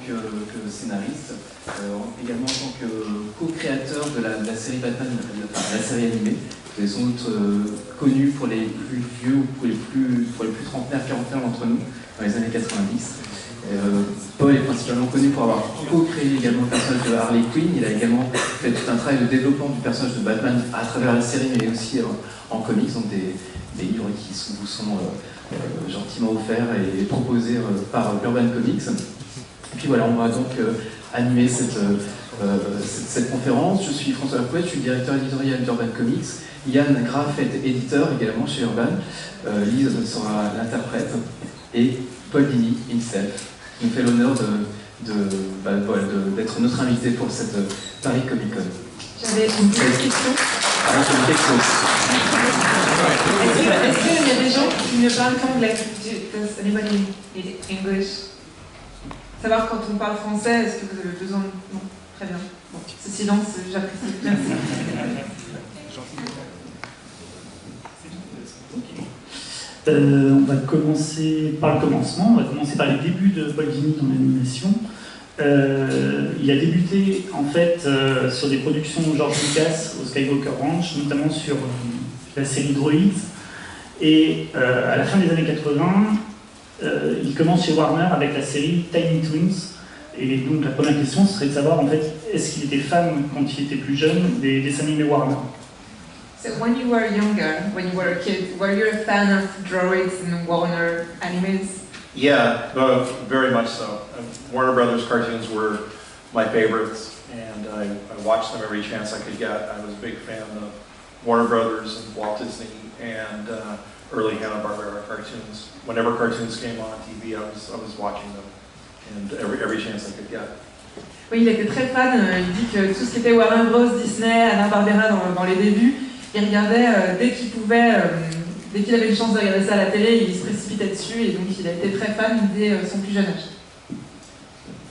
que scénariste, également en tant que co-créateur de la série Batman, la série animée. Vous êtes sans doute connu pour les plus vieux ou pour les plus trentenaires, quarantenaires d'entre nous, dans les années 90. Paul est principalement connu pour avoir co-créé également le personnage de Harley Quinn. Il a également fait tout un travail de développement du personnage de Batman à travers la série, mais aussi en comics, donc des livres qui vous sont gentiment offerts et proposés par Urban Comics. Et puis voilà, on va donc animer cette conférence. Je suis François Lacouette, je suis directeur éditorial d'Urban Comics. Yann Graff est éditeur également chez Urban. Lise sera l'interprète. Et Paul Dini, himself, nous fait l'honneur d'être notre invité pour cette Paris Comic Con. J'avais une petite question. Est-ce qu'il y a des gens qui ne parlent qu'anglais? Does anybody need English? Savoir quand on parle français, est-ce que vous avez besoin de... Non, très bien. Bon, ce silence, j'apprécie. Merci. On va commencer par le commencement, on va commencer par les débuts de Paul Dini dans l'animation. Il a débuté en fait sur des productions George Lucas au Skywalker Ranch, notamment sur la série Droids. Et à la fin des années 80, il commence chez Warner avec la série Tiny Toons. Et donc la première question serait de savoir en fait, est-ce qu'il était fan quand il était plus jeune des dessins animés Warner? So when you were younger, when you were a kid, were you a fan of Droids and Warner animes? Yeah, very much so. Warner Brothers cartoons were my favorites, and I watched them every chance I could get. I was a big fan of Warner Brothers and Walt Disney and early Hanna-Barbera cartoons. Whenever cartoons came on TV, I was watching them, and every chance I could get. Oui, il était très fan. Il dit que tout ce qui était Warner Bros, Disney, Hanna-Barbera dans les débuts, il regardait dès qu'il pouvait, dès qu'il avait une chance de regarder ça à la télé, il se précipitait dessus et donc il a été très fan dès son plus jeune âge.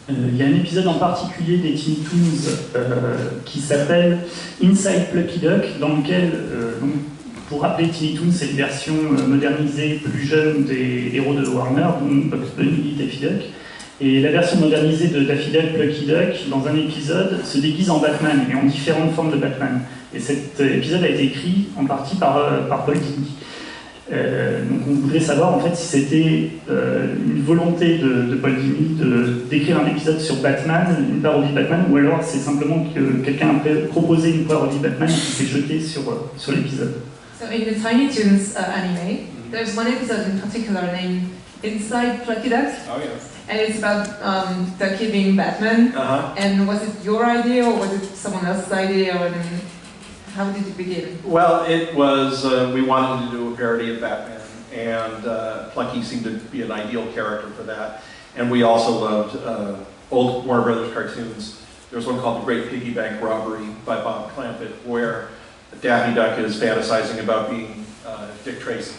Il y a un épisode en particulier des Tiny Toons qui s'appelle Inside Plucky Duck, dans lequel, pour rappeler, Tiny Toons, c'est une version modernisée plus jeune des héros de Warner, dont Bugs Bunny et Daffy Duck. Et la version modernisée de Daffy Duck, Plucky Duck, dans un épisode, se déguise en Batman et en différentes formes de Batman. Et cet épisode a été écrit en partie par Paul Dini. Donc on voudrait savoir en fait si c'était une volonté de Paul Dini d'écrire un épisode sur Batman, une parodie de Batman, ou alors c'est simplement que quelqu'un a proposé une parodie de Batman qui s'est jetée sur l'épisode. So in the Tiny Toons anime, there's one episode in particular named Inside Plucky Duck. Oh yes. And it's about Ducky being Batman. And was it your idea or was it someone else's idea? Or how did it begin? Well, it was, we wanted to do a parody of Batman, and Plucky seemed to be an ideal character for that. And we also loved old Warner Brothers cartoons. There was one called The Great Piggy Bank Robbery by Bob Clampett, where Daffy Duck is fantasizing about being Dick Tracy.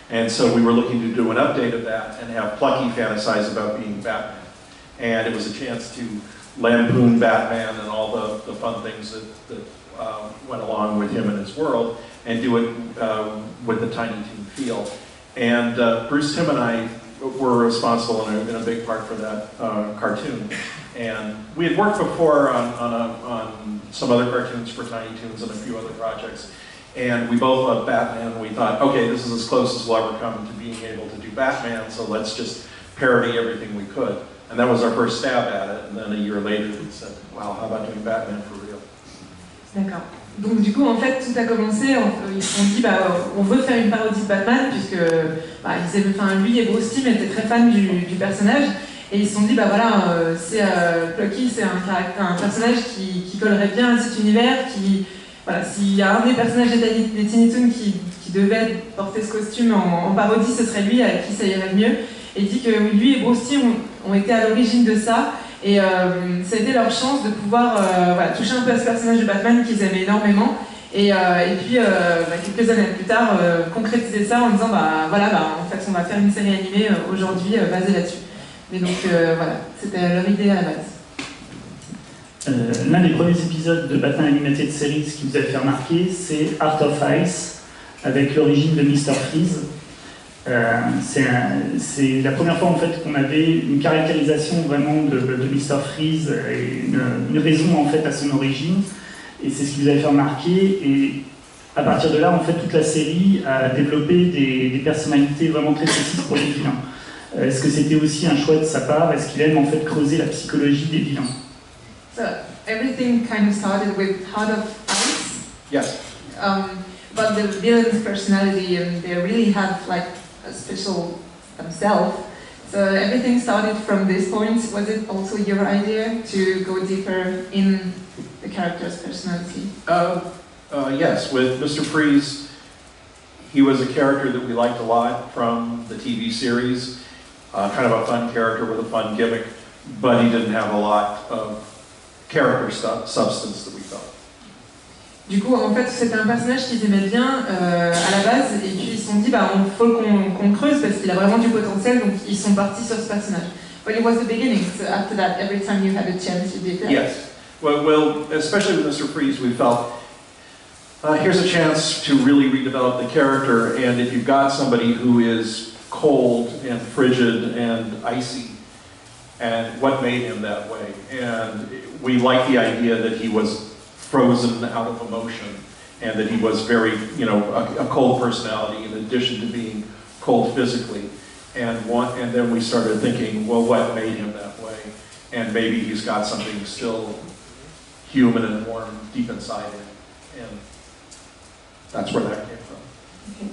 And so we were looking to do an update of that and have Plucky fantasize about being Batman. And it was a chance to lampoon Batman and all the fun things that went along with him and his world, and do it with the Tiny Toon feel. And Bruce Timm and I were responsible and a big part for that cartoon. And we had worked before on some other cartoons for Tiny Toons and a few other projects. And we both loved Batman, and we thought, okay, this is as close as we'll ever come to being able to do Batman, so let's just parody everything we could. And that was our first stab at it, and then a year later we said, wow, how about doing Batman for real? D'accord. Donc du coup, en fait, tout a commencé, ils se sont dit, on veut faire une parodie de Batman, puisque lui et Bruce Timm étaient très fans du personnage, et ils se sont dit, Plucky, c'est un personnage qui collerait bien à cet univers, voilà, s'il y a un des personnages des Tiny Toons qui devait porter ce costume en parodie, ce serait lui, avec qui ça irait le mieux. Et il dit que lui et Bruce Timm ont été à l'origine de ça, et ça a été leur chance de pouvoir toucher un peu à ce personnage de Batman qu'ils aimaient énormément, et puis quelques années plus tard, concrétiser ça en disant en fait on va faire une série animée aujourd'hui basée là-dessus. Mais donc voilà, c'était leur idée à la base. L'un des premiers épisodes de Batman Animated Series qui vous a fait remarquer, c'est Art of Ice, avec l'origine de Mr. Freeze. C'est la première fois en fait qu'on avait une caractérisation vraiment de Mr. Freeze et une raison en fait à son origine, et c'est ce qui vous avait fait remarquer. Et à partir de là, en fait, toute la série a développé des personnalités vraiment très précises pour les vilains. Est-ce que c'était aussi un choix de sa part? Est-ce qu'il aime en fait creuser la psychologie des vilains? So everything kind of started with Heart of Ice. Yes. But the villain's personality, and they really have like a special themselves. So everything started from this point. Was it also your idea to go deeper in the character's personality? Yes, with Mr. Freeze, he was a character that we liked a lot from the TV series. Kind of a fun character with a fun gimmick, but he didn't have a lot of character substance that we felt. Du coup, en fait, c'était un personnage qu'ils aimaient bien à la base, et puis ils se sont dit, bah, il faut qu'on creuse parce qu'il a vraiment du potentiel, donc ils sont partis sur ce personnage. But it was the beginning, so after that, every time you had a chance, you did that. Yes. Well, especially with Mr. Freeze, we felt, here's a chance to really redevelop the character, and if you've got somebody who is cold and frigid and icy, and what made him that way? And we liked the idea that he was frozen out of emotion, and that he was very, a cold personality in addition to being cold physically. And then we started thinking, well, what made him that way? And maybe he's got something still human and warm deep inside him. And that's where that came from. Okay.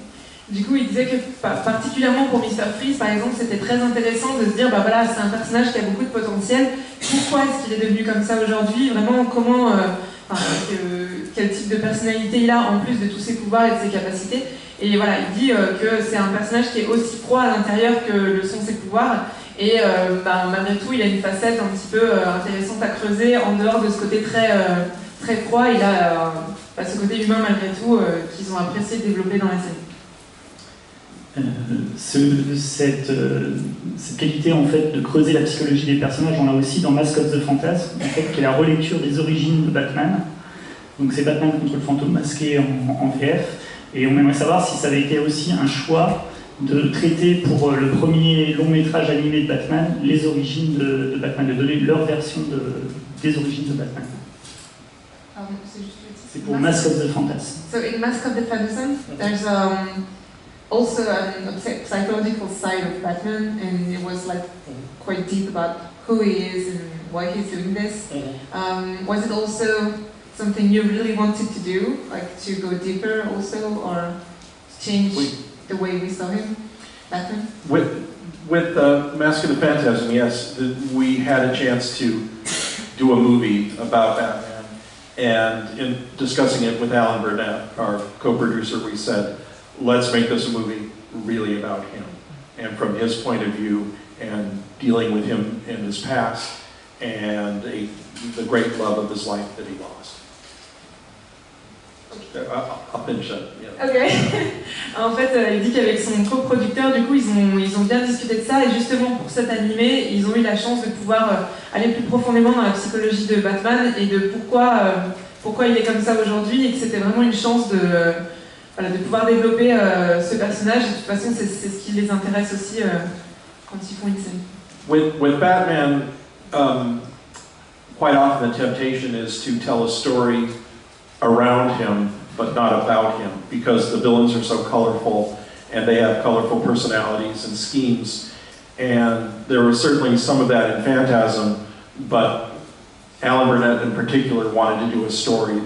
Du coup, il disait que particulièrement pour Mr. Freeze, par exemple, c'était très intéressant de se dire, bah voilà, c'est un personnage qui a beaucoup de potentiel. Pourquoi est-ce qu'il est devenu comme ça aujourd'hui? Vraiment, comment, quel type de personnalité il a en plus de tous ses pouvoirs et de ses capacités. Et voilà, il dit que c'est un personnage qui est aussi froid à l'intérieur que le sont ses pouvoirs. Et malgré tout, il a une facette un petit peu intéressante à creuser en dehors de ce côté très froid. Il a ce côté humain malgré tout qu'ils ont apprécié développer dans la série. Cette qualité en fait de creuser la psychologie des personnages, on l'a aussi dans Mask of the Phantasm, en fait, qui est la relecture des origines de Batman. Donc c'est Batman contre le fantôme masqué en VF, et on aimerait savoir si ça avait été aussi un choix de traiter pour le premier long métrage animé de Batman les origines de Batman, de donner leur version des origines de Batman. C'est pour Mask of the Phantasm. So in Mask of the Phantasm, there's also a psychological side of Batman, and it was like quite deep about who he is and why he's doing this. Was it also something you really wanted to do, like to go deeper also, or change the way we saw him, Batman? With Mask of the Phantasm, yes, we had a chance to do a movie about Batman, and in discussing it with Alan Burnett, our co-producer, we said, let's make this a movie really about him, and from his point of view, and dealing with him in his past, and the great love of his life that he lost. I'll finish that. Yeah. Ok. En fait, il dit qu'avec son coproducteur, du coup, ils ont bien discuté de ça, et justement pour cet animé, ils ont eu la chance de pouvoir aller plus profondément dans la psychologie de Batman et de pourquoi il est comme ça aujourd'hui, et que c'était vraiment une chance de pouvoir développer ce personnage. Et de toute façon, c'est ce qui les intéresse aussi quand ils font une série. With Batman, quite often the temptation is to tell a story around him, but not about him, because the villains are so colorful and they have colorful personalities and schemes. And there was certainly some of that in Phantasm, but Alan Burnett in particular wanted to do a story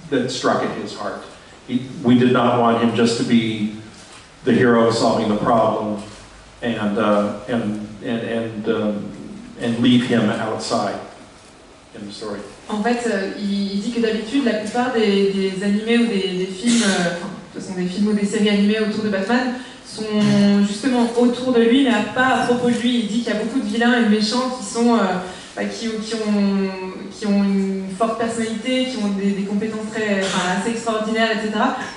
that struck at his heart. We did not want him just to be the hero solving the problem and leave him outside in the story. En fait, il dit que d'habitude, la plupart des animés ou des films, ce sont des films ou des séries animées autour de Batman, sont justement autour de lui, mais pas à propos de lui. Il dit qu'il y a beaucoup de vilains et de méchants qui ont une forte personnalité, qui ont des compétences assez extraordinaires, etc.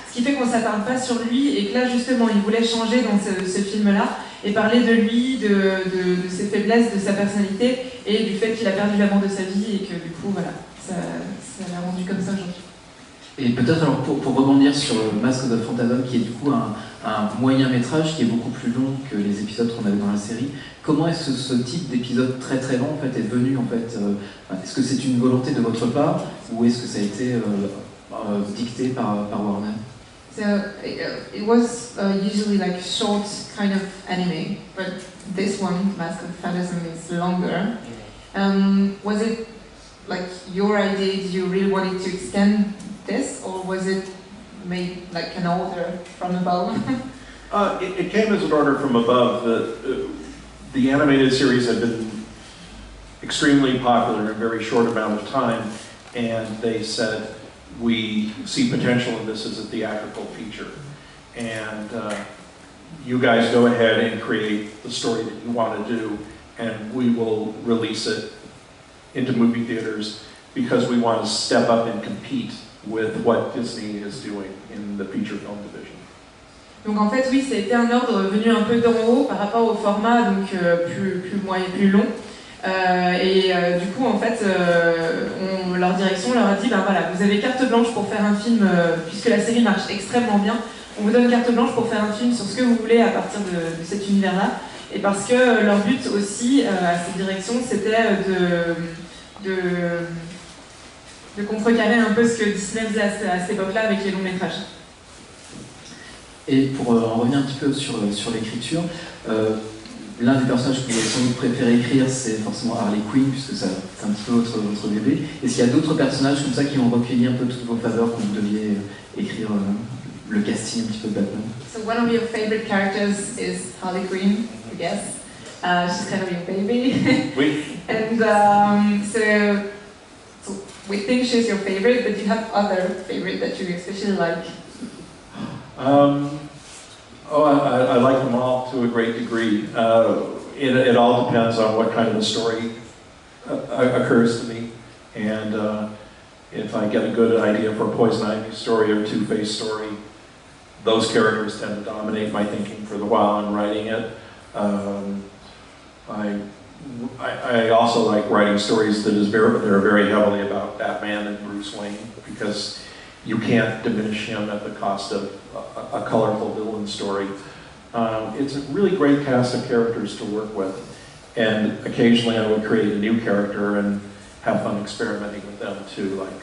Ce qui fait qu'on ne s'attarde pas sur lui, et que là, justement, il voulait changer dans ce film-là, et parler de lui, de ses faiblesses, de sa personnalité, et du fait qu'il a perdu l'amour de sa vie, et que du coup, voilà, ça l'a rendu comme ça aujourd'hui. Et peut-être alors pour rebondir sur Mask of the Phantasm, qui est du coup un moyen métrage qui est beaucoup plus long que les épisodes qu'on avait dans la série, comment est-ce que ce type d'épisode très très long en fait, est venu en fait est-ce que c'est une volonté de votre part ou est-ce que ça a été dicté par Warner? So it was usually like short kind of anime, but this one, Mask of Phantasm, is longer. Was it like your idea? Did you really wanted to extend this, or was it made like an order from above? It came as an order from above. The animated series had been extremely popular in a very short amount of time, and they said, we see potential in this as a theatrical feature. And you guys go ahead and create the story that you want to do, and we will release it into movie theaters because we want to step up and compete with what Disney is doing in the feature film division. Donc en fait oui, c'était un ordre venu un peu d'en haut par rapport au format donc plus long. Du coup en fait leur direction leur a dit ben voilà, vous avez carte blanche pour faire un film puisque la série marche extrêmement bien, on vous donne carte blanche pour faire un film sur ce que vous voulez à partir de cet univers là, et parce que leur but aussi à cette direction c'était de contrecarrer un peu ce que Disney faisait à cette époque-là avec les longs métrages. Et pour en revenir un petit peu sur l'écriture, l'un des personnages que vous avez sans doute préféré écrire, c'est forcément Harley Quinn, puisque c'est un petit peu votre bébé. Est-ce qu'il y a d'autres personnages comme ça qui ont recueilli un peu toutes vos faveurs quand vous deviez écrire le casting un petit peu de Batman? So one of your favorite characters is Harley Quinn, I guess. She's kind of your baby. Oui. And so we think she's your favorite, but you have other favorite that you especially like. I like them all to a great degree. It all depends on what kind of a story occurs to me, and if I get a good idea for a Poison Ivy story or a Two-Face story, those characters tend to dominate my thinking for the while I'm writing it. I also like writing stories that are very heavily about Batman and Bruce Wayne, because you can't diminish him at the cost of a colorful villain story. It's a really great cast of characters to work with, and occasionally I would create a new character and have fun experimenting with them too, like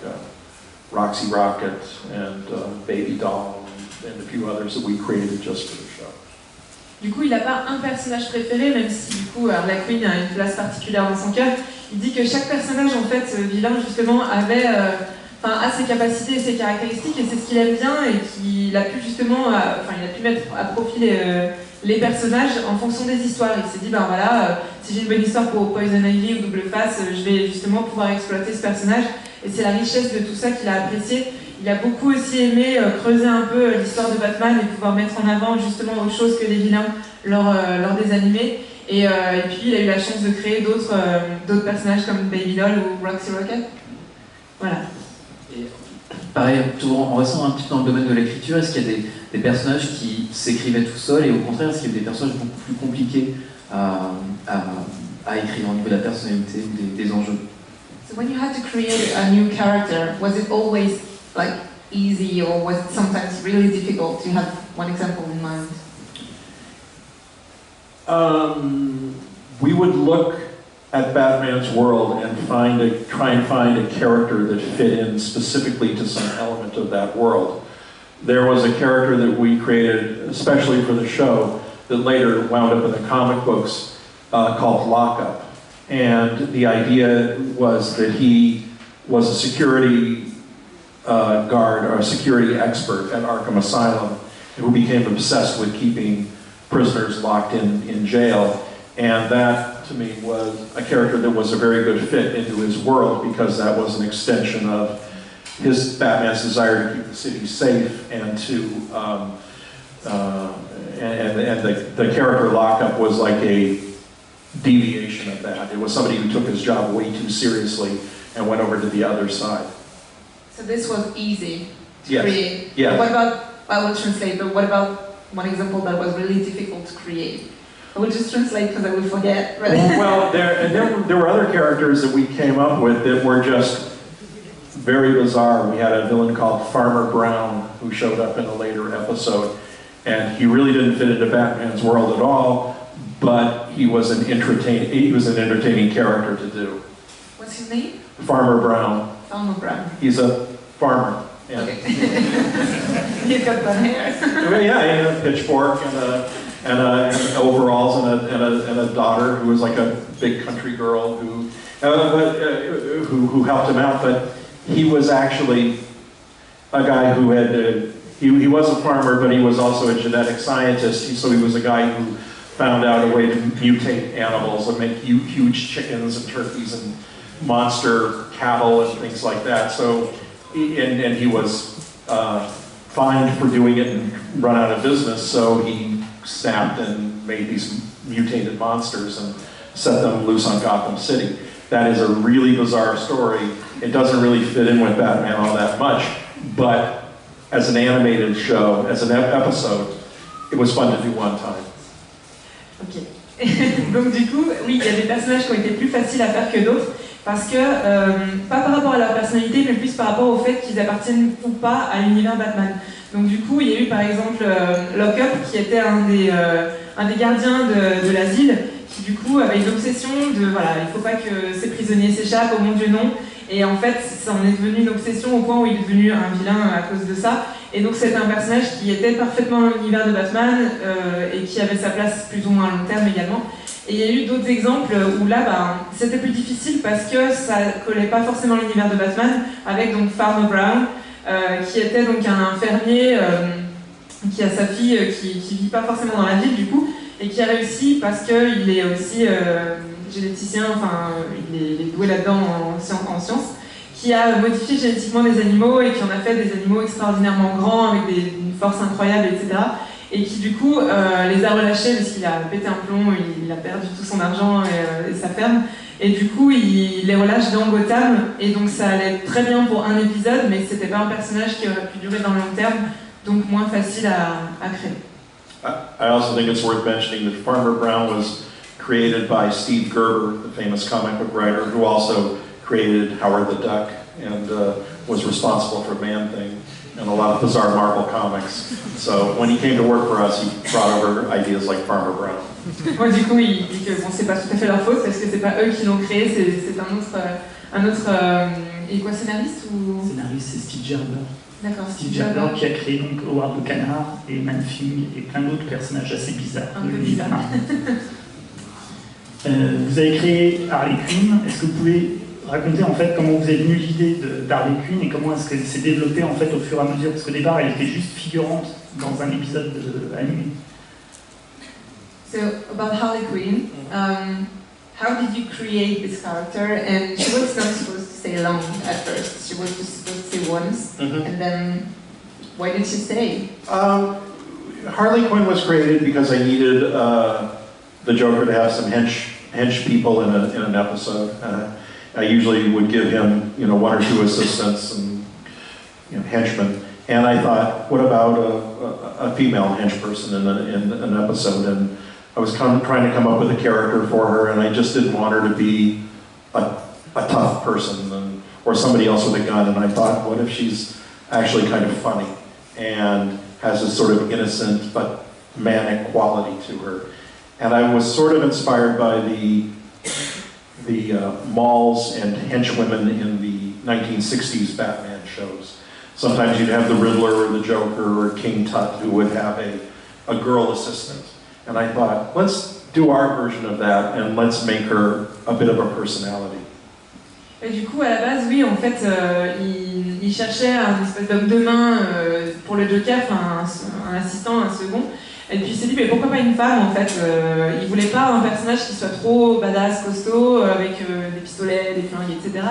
Roxy Rocket and Baby Doll and a few others that we created just for the show. Du coup, il n'a pas un personnage préféré, même si du coup Harley Quinn a une place particulière dans son cœur. Il dit que chaque personnage, en fait, vilain justement, avait a ses capacités et ses caractéristiques, et c'est ce qu'il aime bien, et qu'il a pu justement, il a pu mettre à profit les personnages en fonction des histoires. Il s'est dit, ben voilà, si j'ai une bonne histoire pour Poison Ivy ou Double Face, je vais justement pouvoir exploiter ce personnage, et c'est la richesse de tout ça qu'il a apprécié. Il a beaucoup aussi aimé creuser un peu l'histoire de Batman et pouvoir mettre en avant justement autre chose que les vilains lors des animés. Et puis il a eu la chance de créer d'autres personnages comme Baby Doll ou Roxy Rocket. Voilà. Et pareil, en restant un petit peu dans le domaine de l'écriture, est-ce qu'il y a des personnages qui s'écrivaient tout seuls, et au contraire, est-ce qu'il y a des personnages beaucoup plus compliqués à écrire au niveau de la personnalité ou des enjeux? So when you had to create a new character, was it always like easy, or was it sometimes really difficult? Do you have one example in mind? We would look at Batman's world and try and find a character that fit in specifically to some element of that world. There was a character that we created especially for the show that later wound up in the comic books called Lockup. And the idea was that he was a security guard or a security expert at Arkham Asylum who became obsessed with keeping prisoners locked in jail. And that, to me, was a character that was a very good fit into his world, because that was an extension of Batman's desire to keep the city safe, and the character Lockup was like a deviation of that. It was somebody who took his job way too seriously and went over to the other side. So this was easy to Yes. create. Yeah. What about, I will translate, but what about one example that was really difficult to create? I will just translate because I will forget. Right? Well, there were other characters that we came up with that were just very bizarre. We had a villain called Farmer Brown who showed up in a later episode, and he really didn't fit into Batman's world at all, but he was an entertaining character to do. What's his name? Farmer Brown. Farmer Brown. He's a farmer. And He's got fun hair. yeah, he had a pitchfork and overalls and a daughter who was like a big country girl who helped him out. But he was actually a guy who had he was a farmer, but he was also a genetic scientist. So he was a guy who found out a way to mutate animals and make huge chickens and turkeys and monster cattle and things like that. So. And he was fined for doing it and run out of business, so he snapped and made these mutated monsters and set them loose on Gotham City. That is a really bizarre story. It doesn't really fit in with Batman all that much, but as an animated show, as an episode, it was fun to do one time. Ok. Donc du coup, oui, il y a des personnages qui ont été plus faciles à faire que d'autres. Parce que, pas par rapport à leur personnalité, mais plus par rapport au fait qu'ils appartiennent ou pas à l'univers Batman. Donc du coup, il y a eu par exemple Lockup, qui était un des gardiens de l'asile, qui du coup avait une obsession de, voilà, il ne faut pas que ces prisonniers s'échappent, oh mon Dieu non. Et en fait, ça en est devenu une obsession au point où il est devenu un vilain à cause de ça. Et donc c'est un personnage qui était parfaitement dans l'univers de Batman et qui avait sa place plus ou moins à long terme également. Et il y a eu d'autres exemples où là, c'était plus difficile parce que ça collait pas forcément l'univers de Batman, avec donc Farmer Brown, qui était donc un fermier qui a sa fille qui vit pas forcément dans la ville du coup, et qui a réussi parce qu'il est aussi généticien, enfin il est doué là-dedans en sciences, qui a modifié génétiquement des animaux et qui en a fait des animaux extraordinairement grands avec une force incroyable, etc. Et qui du coup les a relâchés parce qu'il a pété un plomb, il a perdu tout son argent et sa ferme, et du coup il les relâche dans Gotham, et donc ça allait très bien pour un épisode, mais c'était pas un personnage qui aurait pu durer dans le long terme, donc moins facile à créer. I also think it's worth mentioning that Farmer Brown was created by Steve Gerber, the famous comic book writer, who also created Howard the Duck and was responsible for Man-Thing and a lot of bizarre Marvel comics. So when he came to work for us, he brought over ideas like Farmer Brown. Moi, du coup, il dit que bon, c'est pas tout à fait leur faute parce que c'est pas eux qui l'ont créé, c'est un autre et quoi, scénariste ou Scénariste, c'est Steve Gerber. D'accord. Steve Gerber qui a créé donc Howard le Canard et Man-Thing et plein d'autres personnages assez bizarres. Un peu bizarre. Vous avez créé Harley Quinn. Est-ce que vous pouvez raconter en fait comment vous est venue l'idée d'Harley Quinn et comment est-ce qu'elle s'est développée en fait au fur et à mesure, parce qu'au départ elle était juste figurante dans un épisode animé. So about Harley Quinn, how did you create this character? And she was not supposed to stay alone at first. She was just supposed to stay once, and then why did she stay? Harley Quinn was created because I needed the Joker to have some hench people in an episode. I usually would give him, one or two assistants and, henchmen. And I thought, what about a female hench person in an episode? And I was trying to come up with a character for her, and I just didn't want her to be a tough person or somebody else with a gun. And I thought, what if she's actually kind of funny and has this sort of innocent but manic quality to her? And I was sort of inspired by the malls and henchwomen in the 1960s Batman shows. Sometimes you'd have the Riddler or the Joker or King Tut who would have a girl assistant. And I thought, let's do our version of that and let's make her a bit of a personality. Et du coup, à la base, oui, en fait, il cherchait un espèce d'homme de main pour le Joker, enfin un assistant, un second. Et puis il s'est dit, mais pourquoi pas une femme en fait il voulait pas un personnage qui soit trop badass, costaud, avec des pistolets, des flingues, etc.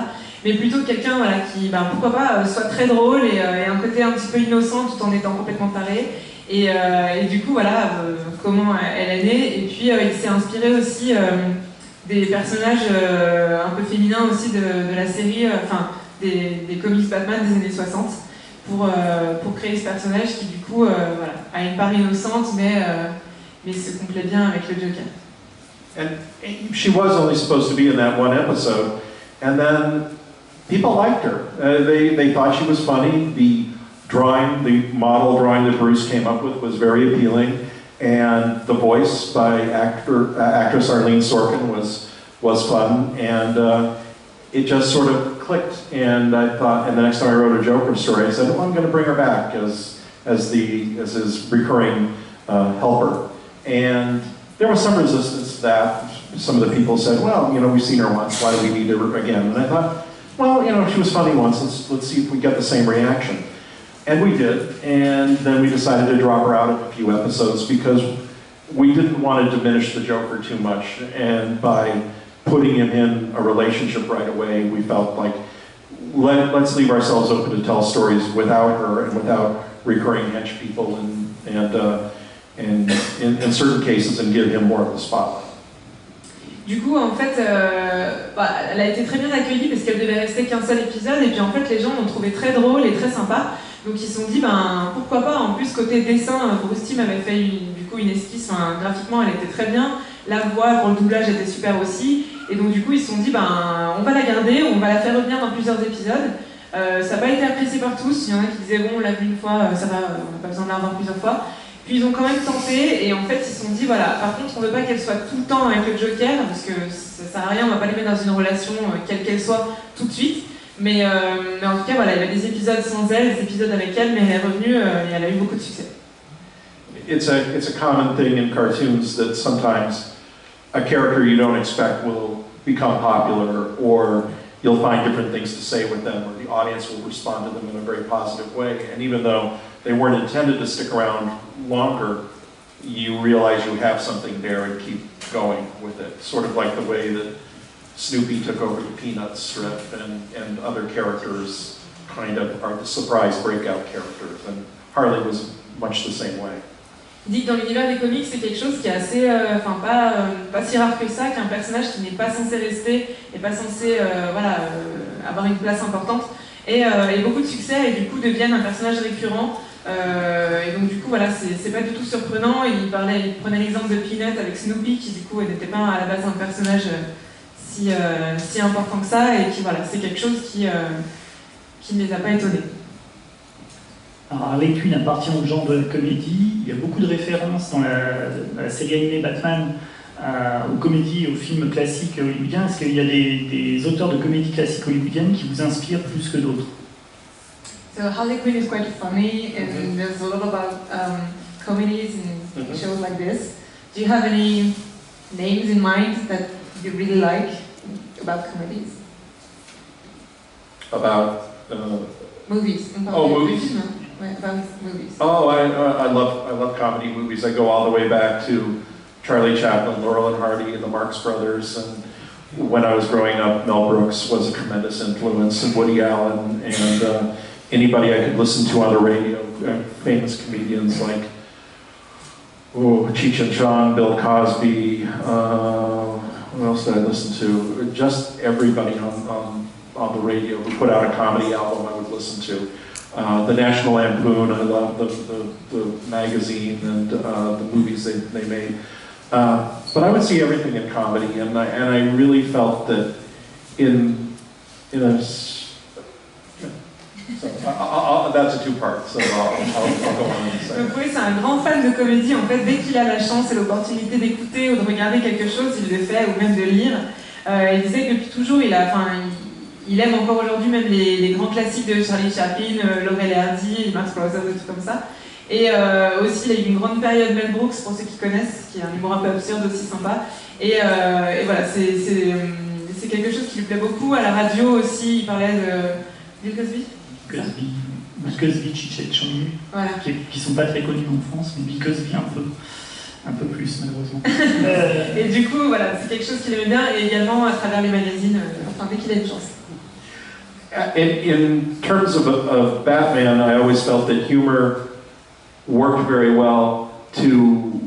Mais plutôt quelqu'un voilà, qui, pourquoi pas, soit très drôle et un côté un petit peu innocent tout en étant complètement taré. Et du coup, voilà comment elle est née. Et puis il s'est inspiré aussi des personnages un peu féminins aussi de la série, enfin des comics Batman des années 60. Pour créer ce personnage qui du coup a une part innocente mais se complète bien avec le Joker. And she was only supposed to be in that one episode, and then people liked her. They thought she was funny. The model drawing that Bruce came up with was very appealing, and the voice by actress Arlene Sorkin was fun, and it just sort of clicked. And I thought, and the next time I wrote a Joker story, I said, well, I'm going to bring her back as his recurring helper. And there was some resistance to that. Some of the people said, well, you know, we've seen her once, why do we need her again? And I thought, well, you know, she was funny once, let's see if we get the same reaction. And we did, and then we decided to drop her out of a few episodes because we didn't want to diminish the Joker too much, and by putting him in a relationship right away, we felt like, let's leave ourselves open to tell stories without her and without recurring hench people, and in certain cases, and give him more of the spotlight. Du coup, en fait, elle a été très bien accueillie parce qu'elle devait rester qu'un seul épisode, et puis en fait, les gens l'ont trouvée très drôle et très sympa. Donc ils se sont dit, ben pourquoi pas. En plus, côté dessin, Bruce Timm avait fait une esquisse, graphiquement elle était très bien. La voix pour le doublage était super aussi. Et donc du coup, ils se sont dit, ben on va la garder, on va la faire revenir dans plusieurs épisodes. Ça n'a pas été apprécié par tous. Il y en a qui disaient, bon, on l'a vu une fois, ça va, on n'a pas besoin de la revoir plusieurs fois. Puis ils ont quand même tenté, et en fait ils se sont dit, voilà, par contre on ne veut pas qu'elle soit tout le temps avec le Joker, parce que ça ne sert à rien, on ne va pas les mettre dans une relation quelle qu'elle soit tout de suite. Mais en tout cas, voilà, il y avait des épisodes sans elle, des épisodes avec elle, mais elle est revenue et elle a eu beaucoup de succès. It's a common thing in cartoons that sometimes a character you don't expect will become popular, or you'll find different things to say with them, or the audience will respond to them in a very positive way. And even though they weren't intended to stick around longer, you realize you have something there and keep going with it. Sort of like the way that Snoopy took over the Peanuts strip, and other characters kind of are the surprise breakout characters, and Harley was much the same way. Il dit que dans l'univers des comics, c'est quelque chose qui est assez, pas si rare que ça, qu'un personnage qui n'est pas censé rester et pas censé avoir une place importante et beaucoup de succès, et du coup deviennent un personnage récurrent. Et donc du coup voilà, c'est pas du tout surprenant. Il prenait l'exemple de Peanut avec Snoopy, qui du coup n'était pas à la base un personnage si important que ça, et qui voilà, c'est quelque chose qui ne les a pas étonnés. Alors Harley Quinn appartient au genre de la comédie. Il y a beaucoup de références dans la série animée Batman aux comédies et aux films classiques hollywoodiens. Est-ce qu'il y a des auteurs de comédies classiques hollywoodiennes qui vous inspirent plus que d'autres? So Harley Quinn is quite funny, and there's a lot about comedies and shows like this. Do you have any names in mind that you really like about comedies? About movies. Movies. About movies. Oh, I love comedy movies. I go all the way back to Charlie Chaplin, Laurel and Hardy, and the Marx Brothers. And when I was growing up, Mel Brooks was a tremendous influence, and Woody Allen, and anybody I could listen to on the radio, famous comedians like Cheech and Chong, Bill Cosby. What else did I listen to? Just everybody on the radio who put out a comedy album I would listen to. The National Lampoon, I love the magazine and the movies they made. But I would see everything in comedy, and I really felt that that's a two-part, so I'll go on and say. Donc oui, c'est un grand fan de comédie. En fait, dès qu'il a la chance et l'opportunité d'écouter ou de regarder quelque chose, il le fait, ou même de lire. Il disait que depuis toujours, il aime encore aujourd'hui même les grands classiques de Charlie Chaplin, Laurel et Hardy, les Marx Brothers, des trucs comme ça. Et aussi, il a eu une grande période Mel Brooks, pour ceux qui connaissent, qui est un humour un peu absurde aussi sympa. Et voilà, c'est quelque chose qui lui plaît beaucoup. À la radio aussi, il parlait de Bill Cosby. Cosby, Cheech et Chong, voilà. qui sont pas très connus en France, mais Bill Cosby un peu plus malheureusement. Et du coup, voilà, c'est quelque chose qu'il aimait bien, et également à travers les magazines, enfin dès qu'il a une chance. In terms of Batman, I always felt that humor worked very well to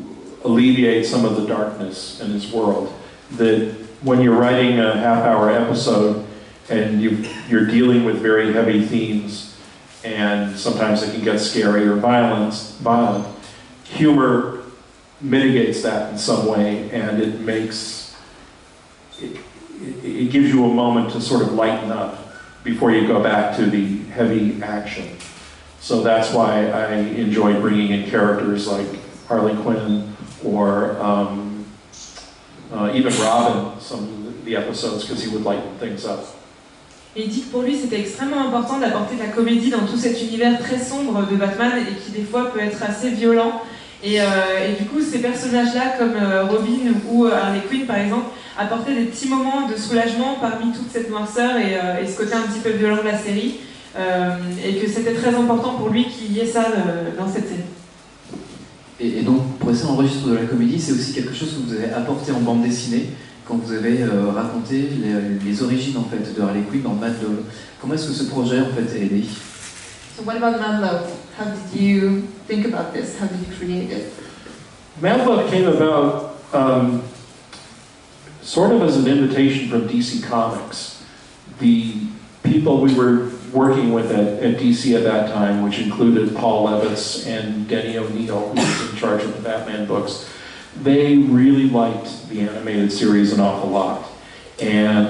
alleviate some of the darkness in his world. That when you're writing a half-hour episode and you're dealing with very heavy themes, and sometimes it can get scary or violent, humor mitigates that in some way, and it gives you a moment to sort of lighten up before you go back to the heavy action. So that's why I enjoyed bringing in characters like Harley Quinn or even Robin, some of the episodes, because he would lighten things up. Et il dit que pour lui c'était extrêmement important d'apporter de la comédie dans tout cet univers très sombre de Batman et qui des fois peut être assez violent. Et du coup ces personnages-là comme Robin ou Harley Quinn par exemple apportaient des petits moments de soulagement parmi toute cette noirceur et ce côté un petit peu violent de la série. Et que c'était très important pour lui qu'il y ait ça dans cette série. Et donc, pour essayer d'enregistrer de la comédie, c'est aussi quelque chose que vous avez apporté en bande dessinée quand vous avez raconté les origines en fait de Harley Quinn dans Mad Love. Comment est-ce que ce projet en fait est né? So what about Mad Love? How did you think about this? How did you create it? Mad Love came about sort of as an invitation from DC Comics. The people we were working with at DC at that time, which included Paul Levitz and Denny O'Neil, who was in charge of the Batman books, they really liked the animated series an awful lot. And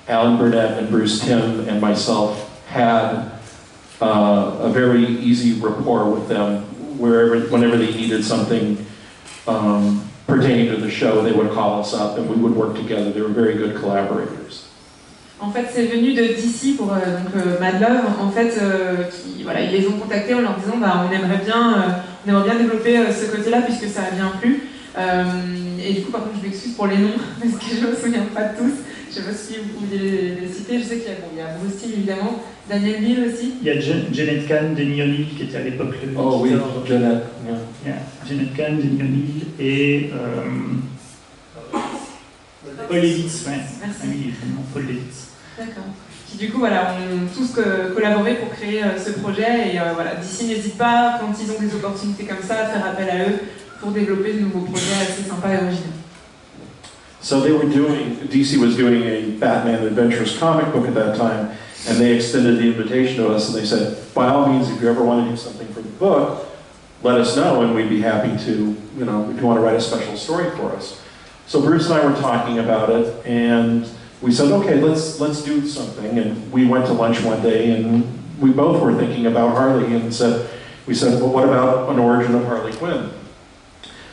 Alan Burnett and Bruce Timm and myself had a very easy rapport with them. Whenever they needed something pertaining to the show, they would call us up and we would work together. They were very good collaborators. En fait, c'est venu de DC pour Mad Love. En fait, ils les ont contactés en leur disant on aimerait bien développer ce côté-là puisque ça a bien plu. Et du coup, par contre, je m'excuse pour les noms parce que je ne me souviens pas de tous. Je ne sais pas si vous pouviez les citer. Je sais qu'il y a Bruce Timm évidemment, Daniel Neal aussi. Il y a Janet Kahn, Denny O'Neil qui était à l'époque le Oh oui, Janet. Yeah. Janet Kahn, Denny O'Neil et Paul Levitz. Ouais. Merci. Ah oui, Paul Levitz. D'accord. Qui du coup ont tous collaboré pour créer ce projet et DC n'hésite pas quand ils ont des opportunités comme ça à faire appel à eux pour développer de nouveaux projets assez sympas et originaux. So DC was doing a Batman Adventures comic book at that time, and they extended the invitation to us and they said, by all means, if you ever want to do something for the book, let us know and we'd be happy to, if you want to write a special story for us. So Bruce and I were talking about it and we said, okay, let's do something. And we went to lunch one day and we both were thinking about Harley and we said, well, what about an origin of Harley Quinn?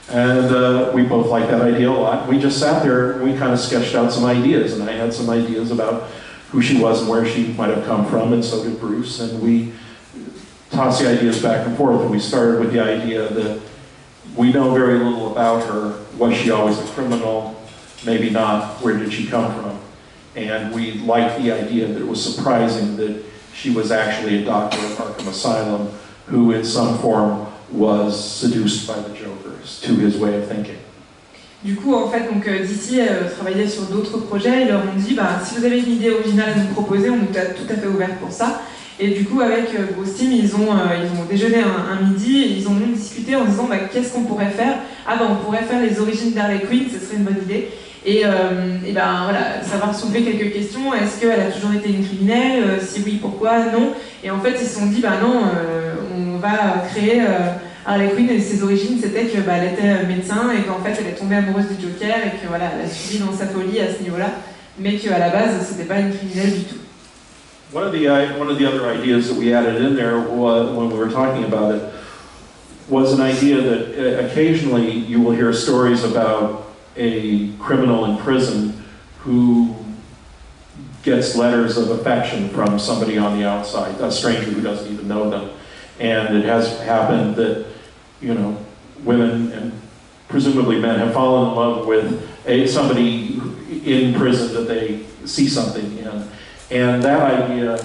And we both liked that idea a lot. We just sat there and we kind of sketched out some ideas, and I had some ideas about who she was and where she might have come from, and so did Bruce, and we tossed the ideas back and forth, and we started with the idea that we know very little about her. Was she always a criminal? Maybe not. Where did she come from? And we liked the idea that it was surprising that she was actually a doctor at Arkham Asylum who in some form was seduced by the Jokers to his way of thinking. Du coup, en fait, DC travaillait sur d'autres projets. Ils leur ont dit, si vous avez une idée originale à nous proposer, on est tout à fait ouvert pour ça. Et du coup, avec Bruce Timm, ils ont déjeuné un midi et ils ont discuté en disant, qu'est-ce qu'on pourrait faire? On pourrait faire les origines d'Harley Quinn, ce serait une bonne idée. Et ça va soulever quelques questions. Est-ce qu'elle a toujours été une criminelle? Si oui, pourquoi? Non. Et en fait, ils se sont dit, non, on va créer Harley Quinn et ses origines, c'était qu'elle était médecin et qu'en fait, elle est tombée amoureuse du Joker et que elle a suivi dans sa folie à ce niveau-là, mais qu'à la base, c'était pas une criminelle du tout. One of the other ideas that we added in there was, when we were talking about it, was an idea that occasionally you will hear stories about a criminal in prison who gets letters of affection from somebody on the outside, a stranger who doesn't even know them. And it has happened that, women and presumably men have fallen in love with somebody in prison that they see something in. And that idea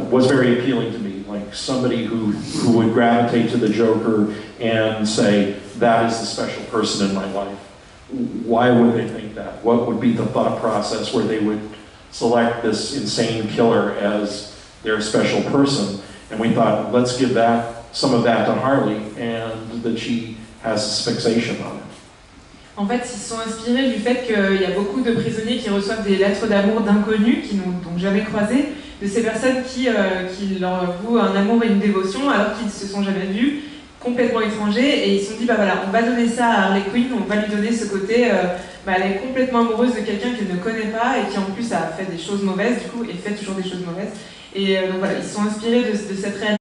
was very appealing to me, like somebody who would gravitate to the Joker and say, that is the special person in my life. Why would they think that? What would be the thought process where they would select this insane killer as their special person? And we thought, let's give some of that to Harley, and that she has this fixation on it. En fait, ils se sont inspirés du fait qu'il y a beaucoup de prisonniers qui reçoivent des lettres d'amour d'inconnus, qui n'ont donc jamais croisé, de ces personnes qui leur vouent un amour et une dévotion alors qu'ils ne se sont jamais vus, complètement étranger, et ils se sont dit, bah voilà, on va donner ça à Harley Quinn, on va lui donner ce côté, elle est complètement amoureuse de quelqu'un qu'elle ne connaît pas, et qui en plus a fait des choses mauvaises, du coup, et fait toujours des choses mauvaises. Et donc voilà, ils se sont inspirés de cette réalité.